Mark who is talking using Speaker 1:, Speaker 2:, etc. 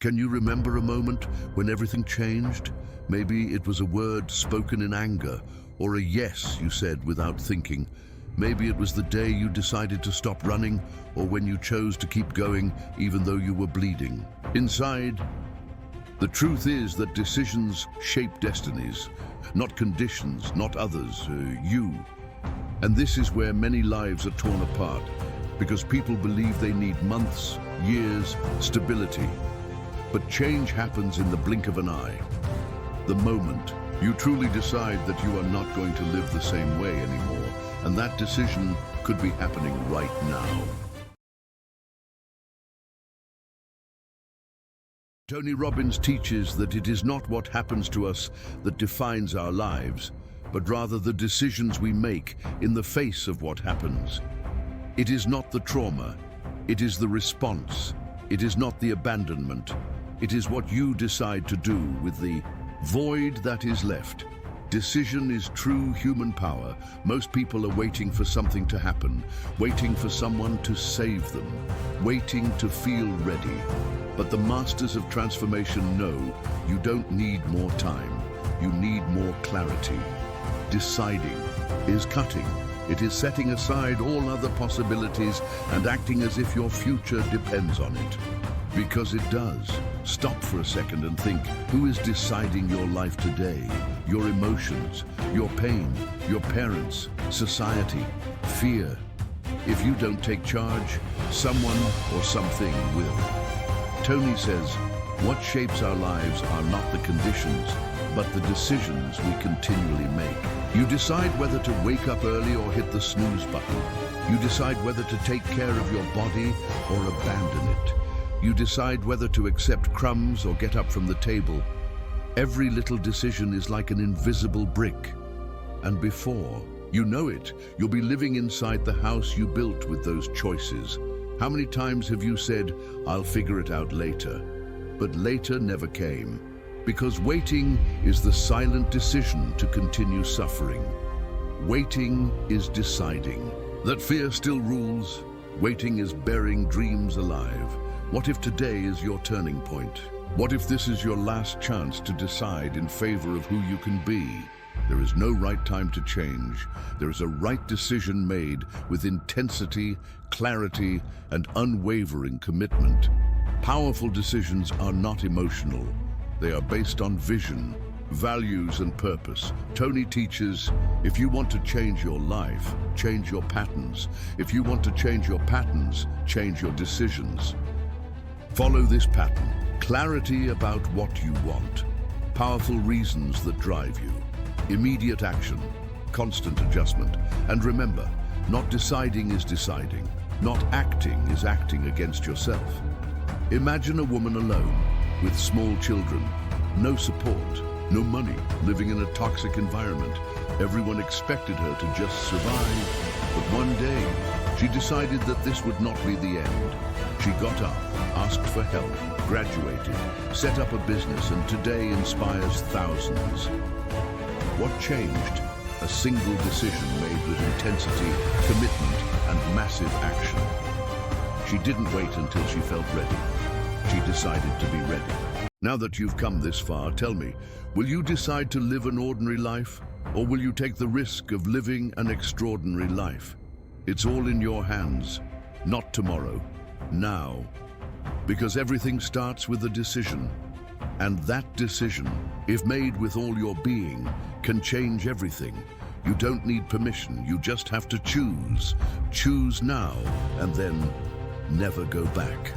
Speaker 1: Can you remember a moment when everything changed? Maybe it was a word spoken in anger, or a yes you said without thinking. Maybe it was the day you decided to stop running, or when you chose to keep going even though you were bleeding. Inside, the truth is that decisions shape destinies, not conditions, not others, you. And this is where many lives are torn apart, because people believe they need months, years, stability. But change happens in the blink of an eye. The moment you truly decide that you are not going to live the same way anymore, and that decision could be happening right now. Tony Robbins teaches that it is not what happens to us that defines our lives, but rather the decisions we make in the face of what happens. It is not the trauma, it is the response. It is not the abandonment. It is what you decide to do with the void that is left. Decision is true human power. Most people are waiting for something to happen, waiting for someone to save them, waiting to feel ready. But the masters of transformation know you don't need more time. You need more clarity. Deciding is cutting. It is setting aside all other possibilities and acting as if your future depends on it. Because it does. Stop for a second and think, who is deciding your life today? Your emotions, your pain, your parents, society, fear. If you don't take charge, someone or something will. Tony says, what shapes our lives are not the conditions, but the decisions we continually make. You decide whether to wake up early or hit the snooze button. You decide whether to take care of your body or abandon it. You decide whether to accept crumbs or get up from the table. Every little decision is like an invisible brick. And before you know it, you'll be living inside the house you built with those choices. How many times have you said, I'll figure it out later? But later never came. Because waiting is the silent decision to continue suffering. Waiting is deciding. That fear still rules. Waiting is burying dreams alive. What if today is your turning point? What if this is your last chance to decide in favor of who you can be? There is no right time to change. There is a right decision made with intensity, clarity, and unwavering commitment. Powerful decisions are not emotional. They are based on vision, values, and purpose. Tony teaches, if you want to change your life, change your patterns. If you want to change your patterns, change your decisions. Follow this pattern. Clarity about what you want. Powerful reasons that drive you. Immediate action. Constant adjustment. And remember, not deciding is deciding. Not acting is acting against yourself. Imagine a woman alone, with small children, no support, no money, living in a toxic environment. Everyone expected her to just survive. But one day, she decided that this would not be the end. She got up, asked for help, graduated, set up a business, and today inspires thousands. What changed? A single decision made with intensity, commitment, and massive action. She didn't wait until she felt ready. She decided to be ready. Now that you've come this far, tell me, will you decide to live an ordinary life, or will you take the risk of living an extraordinary life? It's all in your hands, not tomorrow, now. Because everything starts with a decision. And that decision, if made with all your being, can change everything. You don't need permission, you just have to choose. Choose now, and then never go back.